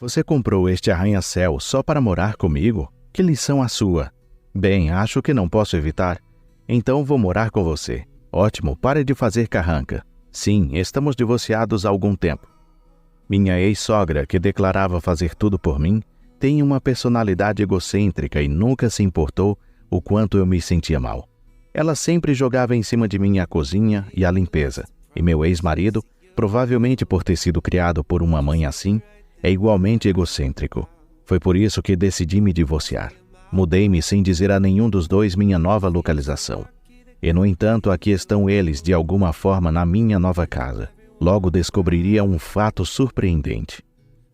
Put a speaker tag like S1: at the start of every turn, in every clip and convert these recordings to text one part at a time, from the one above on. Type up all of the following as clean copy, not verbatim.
S1: Você comprou este arranha-céu só para morar comigo? Que lição a sua? Bem, acho que não posso evitar. Então vou morar com você. Ótimo, pare de fazer carranca. Sim, estamos divorciados há algum tempo. Minha ex-sogra, que declarava fazer tudo por mim, tem uma personalidade egocêntrica e nunca se importou o quanto eu me sentia mal. Ela sempre jogava em cima de mim a cozinha e a limpeza. E meu ex-marido, provavelmente por ter sido criado por uma mãe assim, é igualmente egocêntrico. Foi por isso que decidi me divorciar. Mudei-me sem dizer a nenhum dos dois minha nova localização. E, no entanto, aqui estão eles de alguma forma na minha nova casa. Logo descobriria um fato surpreendente.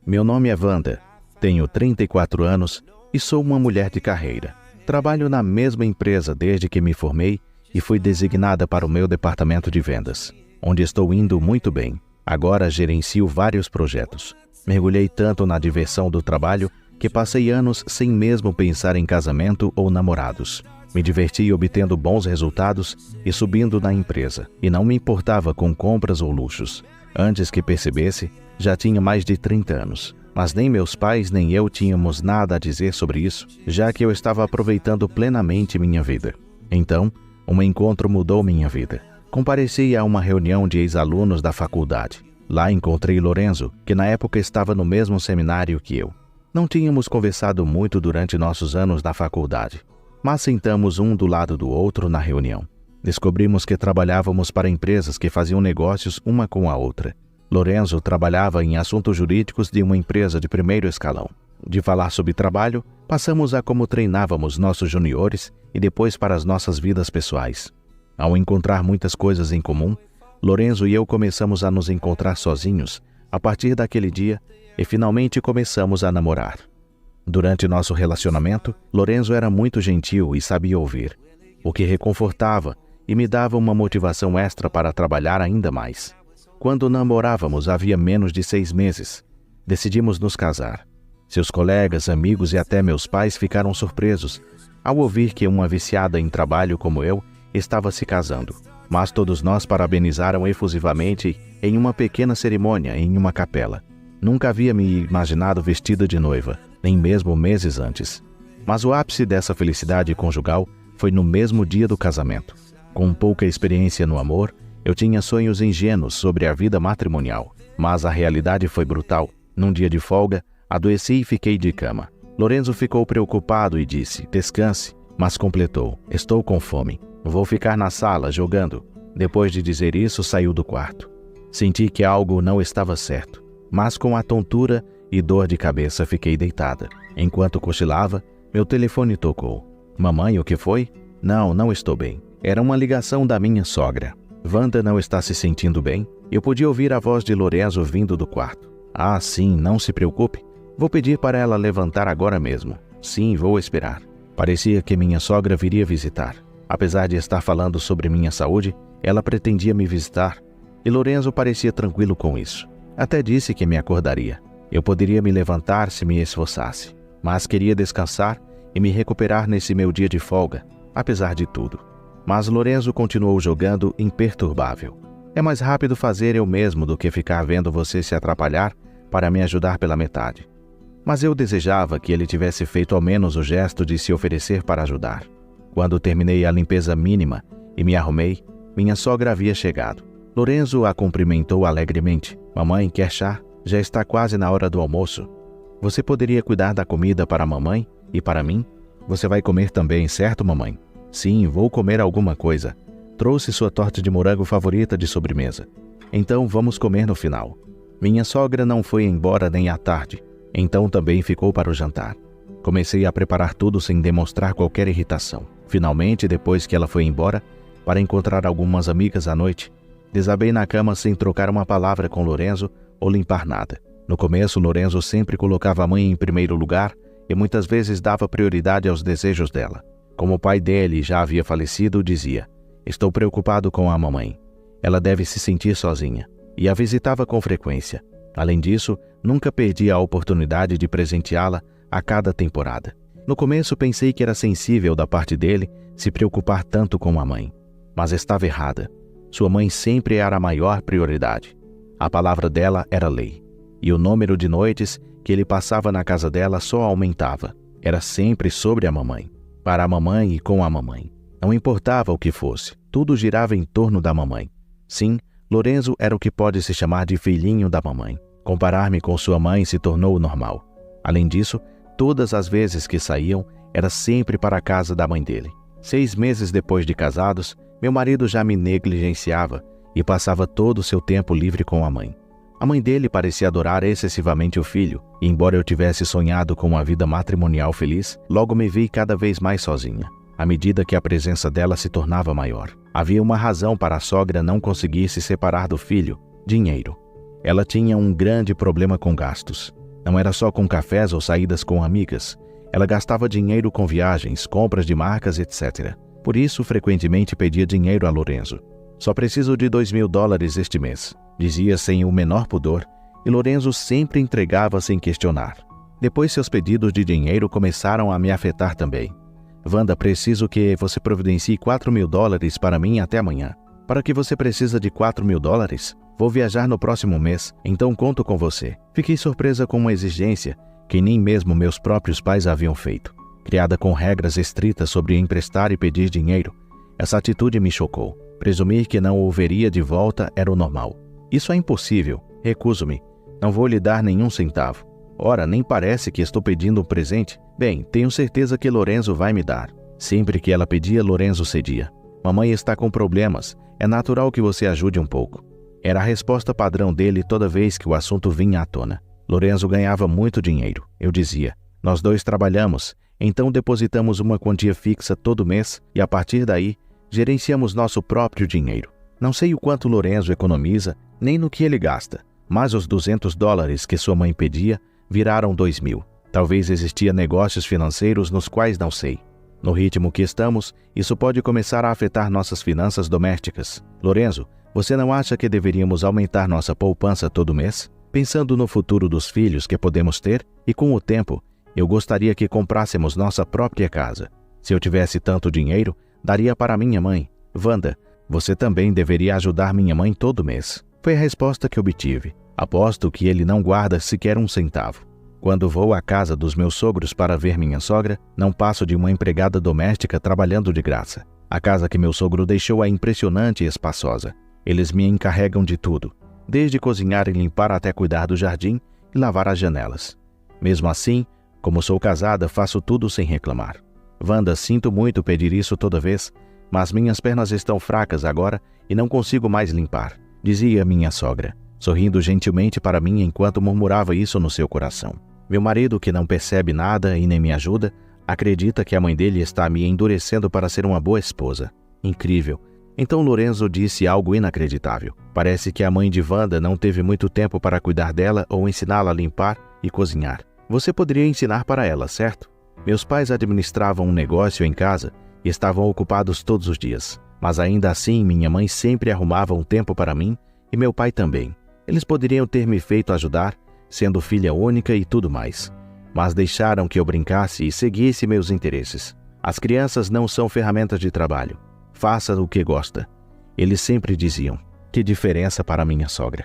S1: Meu nome é Wanda, tenho 34 anos e sou uma mulher de carreira. Trabalho na mesma empresa desde que me formei e fui designada para o meu departamento de vendas, onde estou indo muito bem. Agora gerencio vários projetos. Mergulhei tanto na diversão do trabalho que passei anos sem mesmo pensar em casamento ou namorados. Me diverti obtendo bons resultados e subindo na empresa, e não me importava com compras ou luxos. Antes que percebesse, já tinha mais de 30 anos. Mas nem meus pais nem eu tínhamos nada a dizer sobre isso, já que eu estava aproveitando plenamente minha vida. Então, um encontro mudou minha vida. Compareci a uma reunião de ex-alunos da faculdade. Lá encontrei Lorenzo, que na época estava no mesmo seminário que eu. Não tínhamos conversado muito durante nossos anos na faculdade, mas sentamos um do lado do outro na reunião. Descobrimos que trabalhávamos para empresas que faziam negócios uma com a outra. Lorenzo trabalhava em assuntos jurídicos de uma empresa de primeiro escalão. De falar sobre trabalho, passamos a como treinávamos nossos juniores e depois para as nossas vidas pessoais. Ao encontrar muitas coisas em comum, Lorenzo e eu começamos a nos encontrar sozinhos a partir daquele dia e finalmente começamos a namorar. Durante nosso relacionamento, Lorenzo era muito gentil e sabia ouvir, o que reconfortava e me dava uma motivação extra para trabalhar ainda mais. Quando namorávamos havia menos de 6 meses, decidimos nos casar. Seus colegas, amigos e até meus pais ficaram surpresos ao ouvir que uma viciada em trabalho como eu estava se casando. Mas todos nós parabenizaram efusivamente em uma pequena cerimônia em uma capela. Nunca havia me imaginado vestida de noiva, nem mesmo meses antes. Mas o ápice dessa felicidade conjugal foi no mesmo dia do casamento. Com pouca experiência no amor, eu tinha sonhos ingênuos sobre a vida matrimonial, mas a realidade foi brutal. Num dia de folga, adoeci e fiquei de cama. Lorenzo ficou preocupado e disse, descanse, mas completou, estou com fome. Vou ficar na sala jogando. Depois de dizer isso, saiu do quarto. Senti que algo não estava certo, mas com a tontura e dor de cabeça fiquei deitada. Enquanto cochilava, meu telefone tocou. Mamãe, o que foi? Não estou bem. Era uma ligação da minha sogra. Wanda não está se sentindo bem? Eu podia ouvir a voz de Lorenzo vindo do quarto. Ah, sim, não se preocupe. Vou pedir para ela levantar agora mesmo. Sim, vou esperar. Parecia que minha sogra viria visitar. Apesar de estar falando sobre minha saúde, ela pretendia me visitar, e Lorenzo parecia tranquilo com isso. Até disse que me acordaria. Eu poderia me levantar se me esforçasse, mas queria descansar e me recuperar nesse meu dia de folga, apesar de tudo. Mas Lorenzo continuou jogando imperturbável. É mais rápido fazer eu mesmo do que ficar vendo você se atrapalhar para me ajudar pela metade. Mas eu desejava que ele tivesse feito ao menos o gesto de se oferecer para ajudar. Quando terminei a limpeza mínima e me arrumei, minha sogra havia chegado. Lorenzo a cumprimentou alegremente. Mamãe, quer chá? Já está quase na hora do almoço. Você poderia cuidar da comida para a mamãe e para mim? Você vai comer também, certo, mamãe? Sim, vou comer alguma coisa. Trouxe sua torta de morango favorita de sobremesa. Então vamos comer no final. Minha sogra não foi embora nem à tarde, então também ficou para o jantar. Comecei a preparar tudo sem demonstrar qualquer irritação. Finalmente, depois que ela foi embora, para encontrar algumas amigas à noite, desabei na cama sem trocar uma palavra com Lorenzo ou limpar nada. No começo, Lorenzo sempre colocava a mãe em primeiro lugar e muitas vezes dava prioridade aos desejos dela. Como o pai dele já havia falecido, dizia, estou preocupado com a mamãe. Ela deve se sentir sozinha. E a visitava com frequência. Além disso, nunca perdia a oportunidade de presenteá-la a cada temporada. No começo pensei que era sensível da parte dele se preocupar tanto com a mãe. Mas estava errada. Sua mãe sempre era a maior prioridade. A palavra dela era lei. E o número de noites que ele passava na casa dela só aumentava. Era sempre sobre a mamãe, para a mamãe e com a mamãe. Não importava o que fosse, tudo girava em torno da mamãe. Sim, Lorenzo era o que pode se chamar de filhinho da mamãe. Comparar-me com sua mãe se tornou normal. Além disso, todas as vezes que saíam, era sempre para a casa da mãe dele. 6 meses depois de casados, meu marido já me negligenciava e passava todo o seu tempo livre com a mãe. A mãe dele parecia adorar excessivamente o filho, e embora eu tivesse sonhado com uma vida matrimonial feliz, logo me vi cada vez mais sozinha, à medida que a presença dela se tornava maior. Havia uma razão para a sogra não conseguir se separar do filho: dinheiro. Ela tinha um grande problema com gastos. Não era só com cafés ou saídas com amigas. Ela gastava dinheiro com viagens, compras de marcas, etc. Por isso, frequentemente pedia dinheiro a Lorenzo. Só preciso de $2.000 este mês, dizia sem o menor pudor, e Lorenzo sempre entregava sem questionar. Depois seus pedidos de dinheiro começaram a me afetar também. Wanda, preciso que você providencie $4.000 para mim até amanhã. Para que você precisa de $4.000? Vou viajar no próximo mês, então conto com você. Fiquei surpresa com uma exigência que nem mesmo meus próprios pais haviam feito. Criada com regras estritas sobre emprestar e pedir dinheiro, essa atitude me chocou. Presumir que não o veria de volta era o normal. Isso é impossível. Recuso-me. Não vou lhe dar nenhum centavo. Ora, nem parece que estou pedindo um presente. Bem, tenho certeza que Lorenzo vai me dar. Sempre que ela pedia, Lorenzo cedia. Mamãe está com problemas. É natural que você ajude um pouco. Era a resposta padrão dele toda vez que o assunto vinha à tona. Lorenzo ganhava muito dinheiro. Eu dizia: nós dois trabalhamos, então depositamos uma quantia fixa todo mês e, a partir daí, gerenciamos nosso próprio dinheiro. Não sei o quanto Lorenzo economiza, nem no que ele gasta, mas os $200 que sua mãe pedia viraram 2.000. Talvez existia negócios financeiros nos quais não sei. No ritmo que estamos, isso pode começar a afetar nossas finanças domésticas. Lorenzo, você não acha que deveríamos aumentar nossa poupança todo mês? Pensando no futuro dos filhos que podemos ter, e com o tempo, eu gostaria que comprássemos nossa própria casa. Se eu tivesse tanto dinheiro, daria para minha mãe. Wanda, você também deveria ajudar minha mãe todo mês. Foi a resposta que obtive. Aposto que ele não guarda sequer um centavo. Quando vou à casa dos meus sogros para ver minha sogra, não passo de uma empregada doméstica trabalhando de graça. A casa que meu sogro deixou é impressionante e espaçosa. Eles me encarregam de tudo, desde cozinhar e limpar até cuidar do jardim e lavar as janelas. Mesmo assim, como sou casada, faço tudo sem reclamar. Wanda, sinto muito pedir isso toda vez, mas minhas pernas estão fracas agora e não consigo mais limpar, dizia minha sogra, sorrindo gentilmente para mim enquanto murmurava isso no seu coração. Meu marido, que não percebe nada e nem me ajuda, acredita que a mãe dele está me endurecendo para ser uma boa esposa. Incrível. Então Lorenzo disse algo inacreditável. Parece que a mãe de Wanda não teve muito tempo para cuidar dela ou ensiná-la a limpar e cozinhar. Você poderia ensinar para ela, certo? Meus pais administravam um negócio em casa e estavam ocupados todos os dias. Mas ainda assim, minha mãe sempre arrumava um tempo para mim e meu pai também. Eles poderiam ter me feito ajudar, sendo filha única e tudo mais. Mas deixaram que eu brincasse e seguisse meus interesses. As crianças não são ferramentas de trabalho. Faça o que gosta. Eles sempre diziam. Que diferença para minha sogra.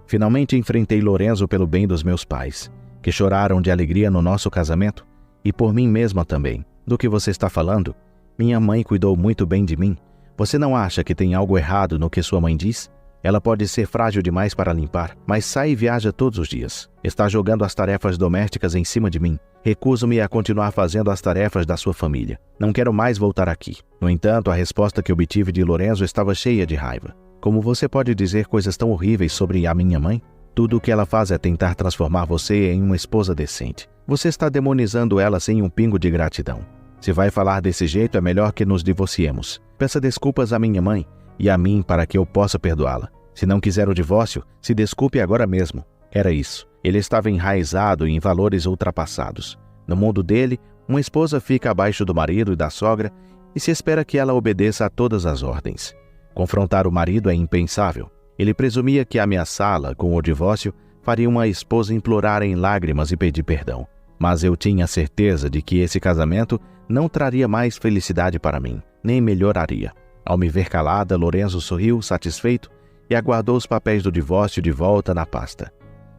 S1: Finalmente enfrentei Lorenzo pelo bem dos meus pais, que choraram de alegria no nosso casamento, e por mim mesma também. Do que você está falando? Minha mãe cuidou muito bem de mim. Você não acha que tem algo errado no que sua mãe diz? Ela pode ser frágil demais para limpar, mas sai e viaja todos os dias. Está jogando as tarefas domésticas em cima de mim. Recuso-me a continuar fazendo as tarefas da sua família. Não quero mais voltar aqui. No entanto, a resposta que obtive de Lorenzo estava cheia de raiva. Como você pode dizer coisas tão horríveis sobre a minha mãe? Tudo o que ela faz é tentar transformar você em uma esposa decente. Você está demonizando ela sem um pingo de gratidão. Se vai falar desse jeito, é melhor que nos divorciemos. Peça desculpas à minha mãe e a mim para que eu possa perdoá-la. Se não quiser o divórcio, se desculpe agora mesmo. Era isso. Ele estava enraizado em valores ultrapassados. No mundo dele, uma esposa fica abaixo do marido e da sogra e se espera que ela obedeça a todas as ordens. Confrontar o marido é impensável. Ele presumia que ameaçá-la com o divórcio faria uma esposa implorar em lágrimas e pedir perdão. Mas eu tinha certeza de que esse casamento não traria mais felicidade para mim, nem melhoraria. Ao me ver calada, Lorenzo sorriu, satisfeito, e aguardou os papéis do divórcio de volta na pasta.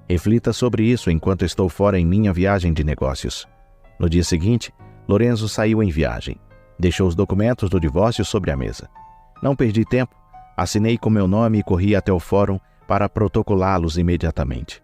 S1: Reflita sobre isso enquanto estou fora em minha viagem de negócios. No dia seguinte, Lorenzo saiu em viagem. Deixou os documentos do divórcio sobre a mesa. Não perdi tempo. Assinei com meu nome e corri até o fórum para protocolá-los imediatamente.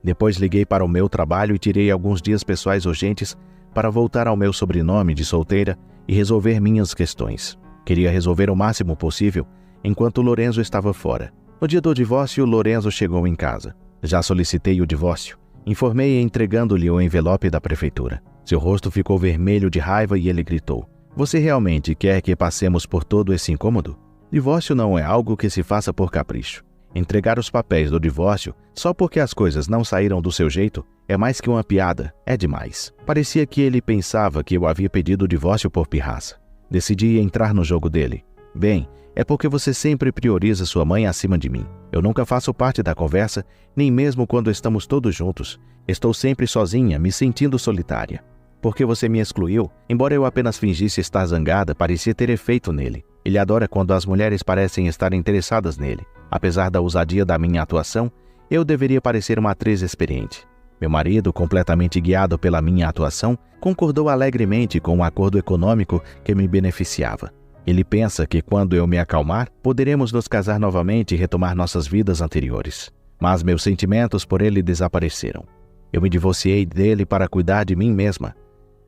S1: Depois liguei para o meu trabalho e tirei alguns dias pessoais urgentes para voltar ao meu sobrenome de solteira e resolver minhas questões. Queria resolver o máximo possível enquanto Lorenzo estava fora. No dia do divórcio, Lorenzo chegou em casa. Já solicitei o divórcio. Informei entregando-lhe o envelope da prefeitura. Seu rosto ficou vermelho de raiva e ele gritou: "Você realmente quer que passemos por todo esse incômodo? Divórcio não é algo que se faça por capricho. Entregar os papéis do divórcio só porque as coisas não saíram do seu jeito é mais que uma piada, é demais." Parecia que ele pensava que eu havia pedido o divórcio por pirraça. Decidi entrar no jogo dele. "Bem, é porque você sempre prioriza sua mãe acima de mim. Eu nunca faço parte da conversa, nem mesmo quando estamos todos juntos. Estou sempre sozinha, me sentindo solitária. Porque você me excluiu, embora eu apenas fingisse estar zangada, parecia ter efeito nele. Ele adora quando as mulheres parecem estar interessadas nele. Apesar da ousadia da minha atuação, eu deveria parecer uma atriz experiente." Meu marido, completamente guiado pela minha atuação, concordou alegremente com o acordo econômico que me beneficiava. Ele pensa que quando eu me acalmar, poderemos nos casar novamente e retomar nossas vidas anteriores. Mas meus sentimentos por ele desapareceram. Eu me divorciei dele para cuidar de mim mesma.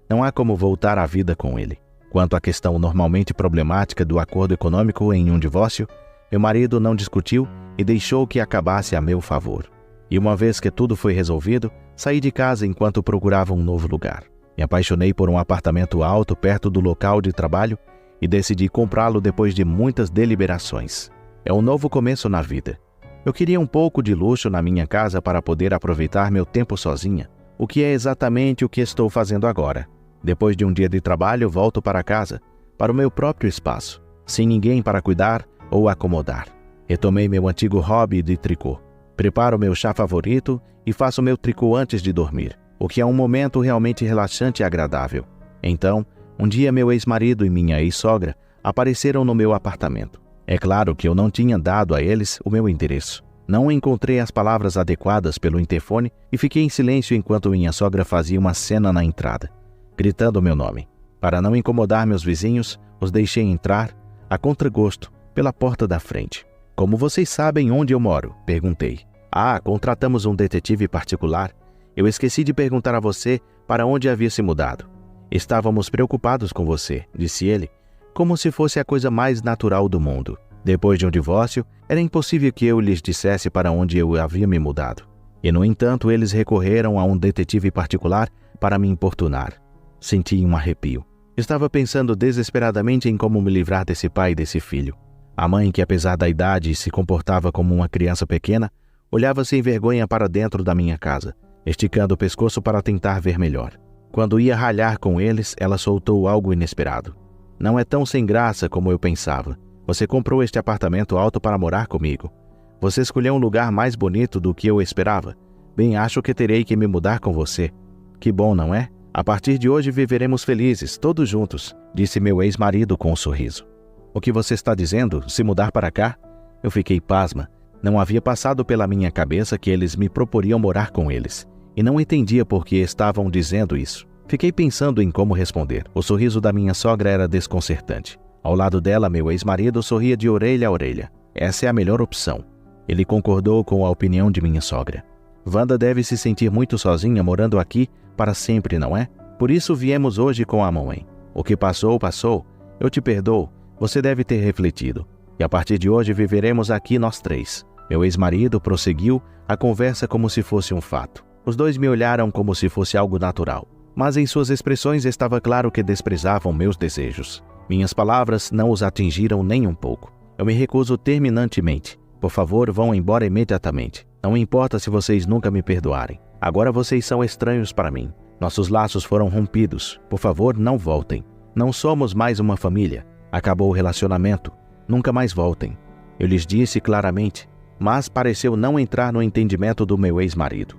S1: Não há como voltar à vida com ele. Quanto à questão normalmente problemática do acordo econômico em um divórcio, meu marido não discutiu e deixou que acabasse a meu favor. E uma vez que tudo foi resolvido, saí de casa enquanto procurava um novo lugar. Me apaixonei por um apartamento alto perto do local de trabalho e decidi comprá-lo depois de muitas deliberações. É um novo começo na vida. Eu queria um pouco de luxo na minha casa para poder aproveitar meu tempo sozinha, o que é exatamente o que estou fazendo agora. Depois de um dia de trabalho, volto para casa, para o meu próprio espaço, sem ninguém para cuidar ou acomodar. Retomei meu antigo hobby de tricô. Preparo meu chá favorito e faço meu tricô antes de dormir, o que é um momento realmente relaxante e agradável. Então, um dia meu ex-marido e minha ex-sogra apareceram no meu apartamento. É claro que eu não tinha dado a eles o meu endereço. Não encontrei as palavras adequadas pelo interfone e fiquei em silêncio enquanto minha sogra fazia uma cena na entrada, gritando meu nome. Para não incomodar meus vizinhos, os deixei entrar, a contragosto, pela porta da frente. "Como vocês sabem onde eu moro?" perguntei. "Ah, contratamos um detetive particular. Eu esqueci de perguntar a você para onde havia se mudado. Estávamos preocupados com você", disse ele, como se fosse a coisa mais natural do mundo. Depois de um divórcio, era impossível que eu lhes dissesse para onde eu havia me mudado. E, no entanto, eles recorreram a um detetive particular para me importunar. Senti um arrepio. Estava pensando desesperadamente em como me livrar desse pai e desse filho. A mãe, que apesar da idade se comportava como uma criança pequena, olhava sem vergonha para dentro da minha casa, esticando o pescoço para tentar ver melhor. Quando ia ralhar com eles, ela soltou algo inesperado. "Não é tão sem graça como eu pensava. Você comprou este apartamento alto para morar comigo. Você escolheu um lugar mais bonito do que eu esperava. Bem, acho que terei que me mudar com você. Que bom, não é? A partir de hoje viveremos felizes, todos juntos", disse meu ex-marido com um sorriso. "O que você está dizendo? Se mudar para cá?" Eu fiquei pasma. Não havia passado pela minha cabeça que eles me proporiam morar com eles, e não entendia por que estavam dizendo isso. Fiquei pensando em como responder. O sorriso da minha sogra era desconcertante. Ao lado dela, meu ex-marido sorria de orelha a orelha. "Essa é a melhor opção." Ele concordou com a opinião de minha sogra. "Wanda deve se sentir muito sozinha morando aqui para sempre, não é? Por isso viemos hoje com a mamãe. O que passou, passou. Eu te perdoo. Você deve ter refletido. E a partir de hoje viveremos aqui nós três." Meu ex-marido prosseguiu a conversa como se fosse um fato. Os dois me olharam como se fosse algo natural, mas em suas expressões estava claro que desprezavam meus desejos. Minhas palavras não os atingiram nem um pouco. "Eu me recuso terminantemente. Por favor, vão embora imediatamente. Não importa se vocês nunca me perdoarem. Agora vocês são estranhos para mim. Nossos laços foram rompidos. Por favor, não voltem. Não somos mais uma família. Acabou o relacionamento. Nunca mais voltem." Eu lhes disse claramente, mas pareceu não entrar no entendimento do meu ex-marido.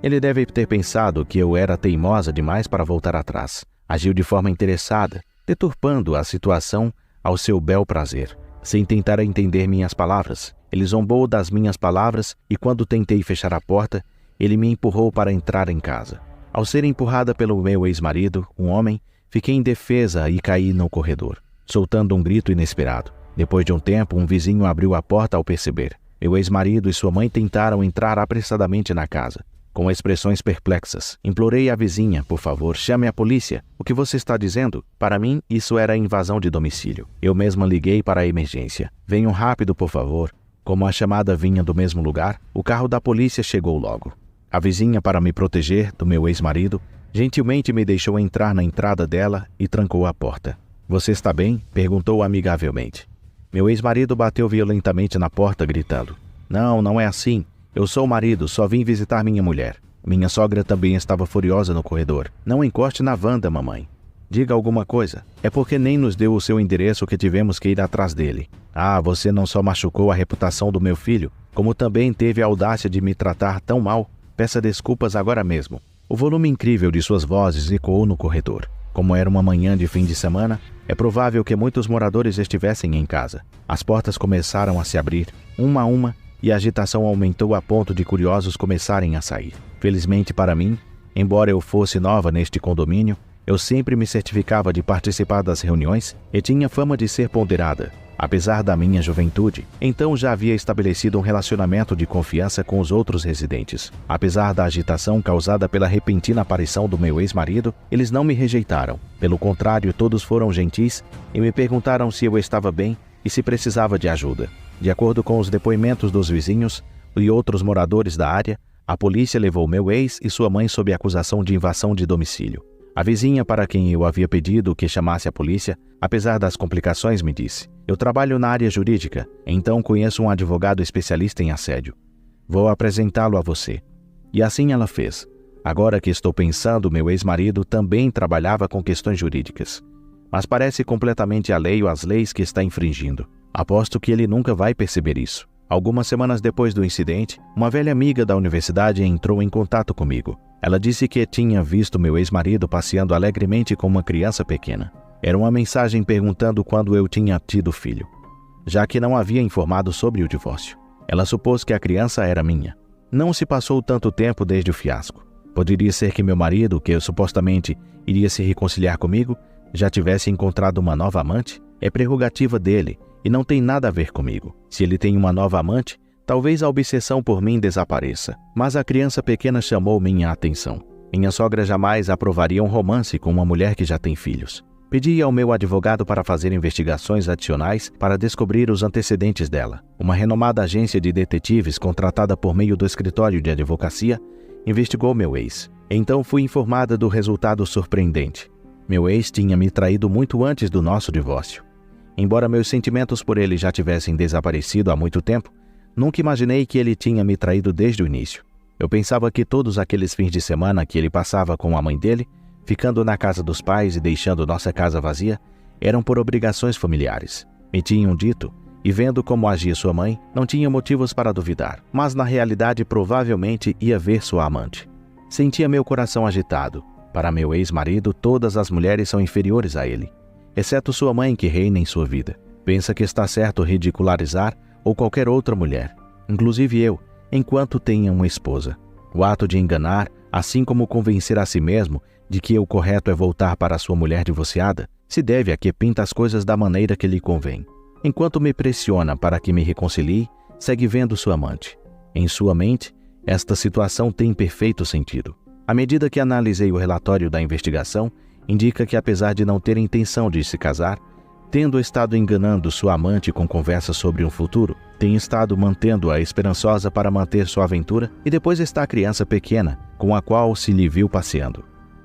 S1: Ele deve ter pensado que eu era teimosa demais para voltar atrás. Agiu de forma interessada, deturpando a situação ao seu bel prazer. Sem tentar entender minhas palavras, ele zombou das minhas palavras e quando tentei fechar a porta, Ele me empurrou para entrar em casa. Ao ser empurrada pelo meu ex-marido, um homem, fiquei indefesa e caí no corredor, soltando um grito inesperado. Depois de um tempo, um vizinho abriu a porta ao perceber. Meu ex-marido e sua mãe tentaram entrar apressadamente na casa. Com expressões perplexas, implorei à vizinha, por favor, chame a polícia. O que você está dizendo? Para mim, isso era invasão de domicílio. Eu mesma liguei para a emergência. Venham rápido, por favor. Como a chamada vinha do mesmo lugar, o carro da polícia chegou logo. A vizinha, para me proteger do meu ex-marido, gentilmente me deixou entrar na entrada dela e trancou a porta. Você está bem? Perguntou amigavelmente. Meu ex-marido bateu violentamente na porta, gritando. Não é assim. Eu sou o marido, só vim visitar minha mulher. Minha sogra também estava furiosa no corredor. Não encoste na Wanda, mamãe. Diga alguma coisa. É porque nem nos deu o seu endereço que tivemos que ir atrás dele. Ah, você não só machucou a reputação do meu filho, como também teve a audácia de me tratar tão mal. Peça desculpas agora mesmo. O volume incrível de suas vozes ecoou no corredor. Como era uma manhã de fim de semana, é provável que muitos moradores estivessem em casa. As portas começaram a se abrir, uma a uma, e a agitação aumentou a ponto de curiosos começarem a sair. Felizmente para mim, embora eu fosse nova neste condomínio, eu sempre me certificava de participar das reuniões e tinha fama de ser ponderada. Apesar da minha juventude, então já havia estabelecido um relacionamento de confiança com os outros residentes. Apesar da agitação causada pela repentina aparição do meu ex-marido, eles não me rejeitaram. Pelo contrário, todos foram gentis e me perguntaram se eu estava bem e se precisava de ajuda. De acordo com os depoimentos dos vizinhos e outros moradores da área, a polícia levou meu ex e sua mãe sob acusação de invasão de domicílio. A vizinha para quem eu havia pedido que chamasse a polícia, apesar das complicações, me disse: eu trabalho na área jurídica, então conheço um advogado especialista em assédio. Vou apresentá-lo a você. E assim ela fez. Agora que estou pensando, meu ex-marido também trabalhava com questões jurídicas. Mas parece completamente alheio às leis que está infringindo. Aposto que ele nunca vai perceber isso. Algumas semanas depois do incidente, uma velha amiga da universidade entrou em contato comigo. Ela disse que tinha visto meu ex-marido passeando alegremente com uma criança pequena. Era uma mensagem perguntando quando eu tinha tido filho, já que não havia informado sobre o divórcio. Ela supôs que a criança era minha. Não se passou tanto tempo desde o fiasco. Poderia ser que meu marido, que supostamente iria se reconciliar comigo, já tivesse encontrado uma nova amante? É prerrogativa dele e não tem nada a ver comigo. Se ele tem uma nova amante, talvez a obsessão por mim desapareça. Mas a criança pequena chamou minha atenção. Minha sogra jamais aprovaria um romance com uma mulher que já tem filhos. Pedi ao meu advogado para fazer investigações adicionais para descobrir os antecedentes dela. Uma renomada agência de detetives contratada por meio do escritório de advocacia investigou meu ex. Então fui informada do resultado surpreendente. Meu ex tinha me traído muito antes do nosso divórcio. Embora meus sentimentos por ele já tivessem desaparecido há muito tempo, nunca imaginei que ele tinha me traído desde o início. Eu pensava que todos aqueles fins de semana que ele passava com a mãe dele, ficando na casa dos pais e deixando nossa casa vazia, eram por obrigações familiares. Me tinham dito, e vendo como agia sua mãe, não tinha motivos para duvidar, mas na realidade provavelmente ia ver sua amante. Sentia meu coração agitado. Para meu ex-marido, todas as mulheres são inferiores a ele, exceto sua mãe que reina em sua vida. Pensa que está certo ridicularizar ou qualquer outra mulher, inclusive eu, enquanto tenha uma esposa. O ato de enganar, assim como convencer a si mesmo de que o correto é voltar para sua mulher divorciada, se deve a que pinta as coisas da maneira que lhe convém. Enquanto me pressiona para que me reconcilie, segue vendo sua amante. Em sua mente, esta situação tem perfeito sentido. À medida que analisei o relatório da investigação, indica que apesar de não ter intenção de se casar, tendo estado enganando sua amante com conversas sobre um futuro, tem estado mantendo-a esperançosa para manter sua aventura e depois está a criança pequena, com a qual se lhe viu passeando.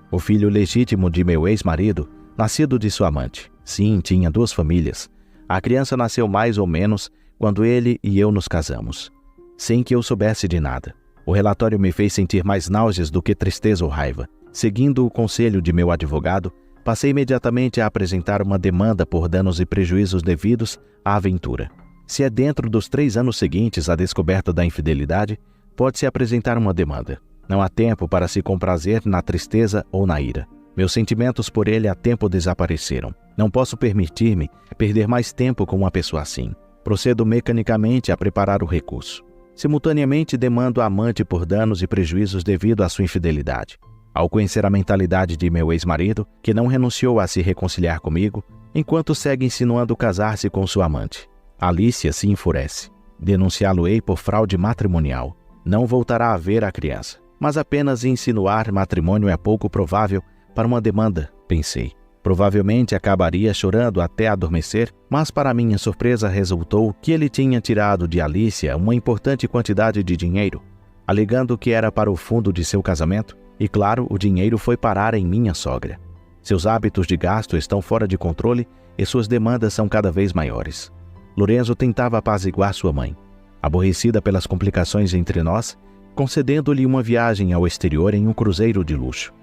S1: O filho legítimo de meu ex-marido, nascido de sua amante. Sim, tinha 2 famílias. A criança nasceu mais ou menos quando ele e eu nos casamos, sem que eu soubesse de nada. O relatório me fez sentir mais náuseas do que tristeza ou raiva. Seguindo o conselho de meu advogado, passei imediatamente a apresentar uma demanda por danos e prejuízos devidos à aventura. Se é dentro dos 3 anos seguintes à descoberta da infidelidade, pode-se apresentar uma demanda. Não há tempo para se comprazer na tristeza ou na ira. Meus sentimentos por ele há tempo desapareceram. Não posso permitir-me perder mais tempo com uma pessoa assim. Procedo mecanicamente a preparar o recurso. Simultaneamente demando a amante por danos e prejuízos devido à sua infidelidade. Ao conhecer a mentalidade de meu ex-marido, que não renunciou a se reconciliar comigo, enquanto segue insinuando casar-se com sua amante, Alicia se enfurece. Denunciá-lo-ei por fraude matrimonial. Não voltará a ver a criança, mas apenas insinuar matrimônio é pouco provável para uma demanda, pensei. Provavelmente acabaria chorando até adormecer, mas para minha surpresa resultou que ele tinha tirado de Alicia uma importante quantidade de dinheiro, alegando que era para o fundo de seu casamento, e claro, o dinheiro foi parar em minha sogra. Seus hábitos de gasto estão fora de controle e suas demandas são cada vez maiores. Lorenzo tentava apaziguar sua mãe, aborrecida pelas complicações entre nós, concedendo-lhe uma viagem ao exterior em um cruzeiro de luxo.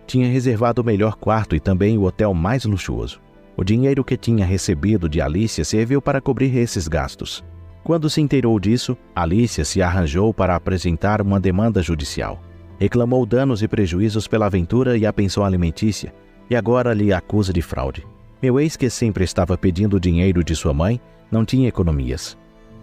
S1: Tinha reservado o melhor quarto e também o hotel mais luxuoso. O dinheiro que tinha recebido de Alicia serviu para cobrir esses gastos. Quando se inteirou disso, Alicia se arranjou para apresentar uma demanda judicial. Reclamou danos e prejuízos pela aventura e a pensão alimentícia, e agora lhe acusa de fraude. Meu ex, que sempre estava pedindo dinheiro de sua mãe, não tinha economias.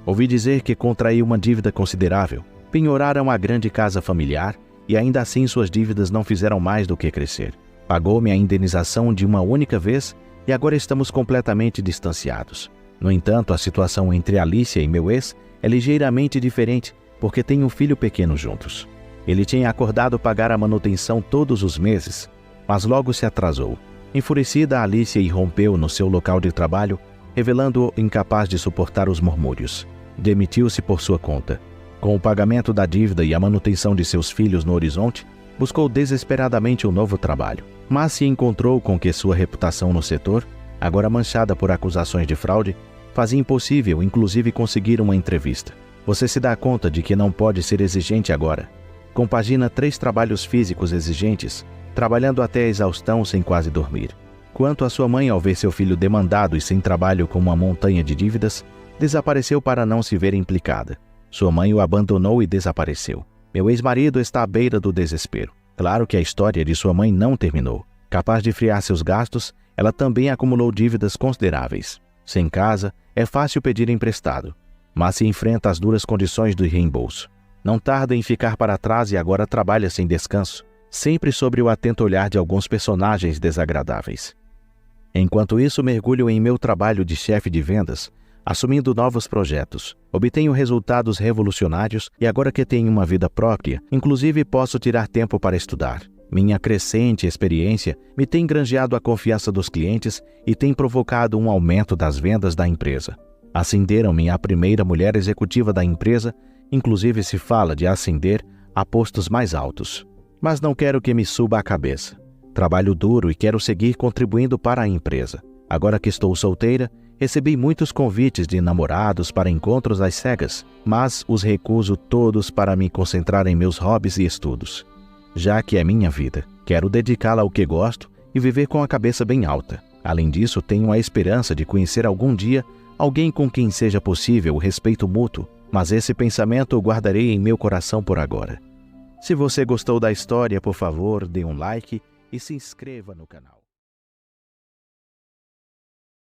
S1: Ouvi dizer que contraiu uma dívida considerável, penhoraram a grande casa familiar, e ainda assim suas dívidas não fizeram mais do que crescer. Pagou-me a indenização de uma única vez e agora estamos completamente distanciados. No entanto, a situação entre Alicia e meu ex é ligeiramente diferente porque têm um filho pequeno juntos. Ele tinha acordado pagar a manutenção todos os meses, mas logo se atrasou. Enfurecida, Alicia irrompeu no seu local de trabalho, revelando-o incapaz de suportar os murmúrios. Demitiu-se por sua conta. Com o pagamento da dívida e a manutenção de seus filhos no horizonte, buscou desesperadamente um novo trabalho, mas se encontrou com que sua reputação no setor, agora manchada por acusações de fraude, fazia impossível inclusive conseguir uma entrevista. Você se dá conta de que não pode ser exigente agora. Compagina 3 trabalhos físicos exigentes, trabalhando até a exaustão sem quase dormir. Quanto à sua mãe, ao ver seu filho demandado e sem trabalho com uma montanha de dívidas, desapareceu para não se ver implicada. Sua mãe o abandonou e desapareceu. Meu ex-marido está à beira do desespero. Claro que a história de sua mãe não terminou. Capaz de friar seus gastos, ela também acumulou dívidas consideráveis. Sem casa, é fácil pedir emprestado, mas se enfrenta às duras condições do reembolso. Não tarda em ficar para trás e agora trabalha sem descanso, sempre sob o atento olhar de alguns personagens desagradáveis. Enquanto isso, mergulho em meu trabalho de chefe de vendas, assumindo novos projetos. Obtenho resultados revolucionários e agora que tenho uma vida própria, inclusive posso tirar tempo para estudar. Minha crescente experiência me tem granjeado a confiança dos clientes e tem provocado um aumento das vendas da empresa. Ascenderam-me a primeira mulher executiva da empresa, inclusive se fala de ascender a postos mais altos. Mas não quero que me suba a cabeça. Trabalho duro e quero seguir contribuindo para a empresa. Agora que estou solteira, recebi muitos convites de namorados para encontros às cegas, mas os recuso todos para me concentrar em meus hobbies e estudos. Já que é minha vida, quero dedicá-la ao que gosto e viver com a cabeça bem alta. Além disso, tenho a esperança de conhecer algum dia alguém com quem seja possível o respeito mútuo, mas esse pensamento o guardarei em meu coração por agora. Se você gostou da história, por favor, dê um like e se inscreva no canal.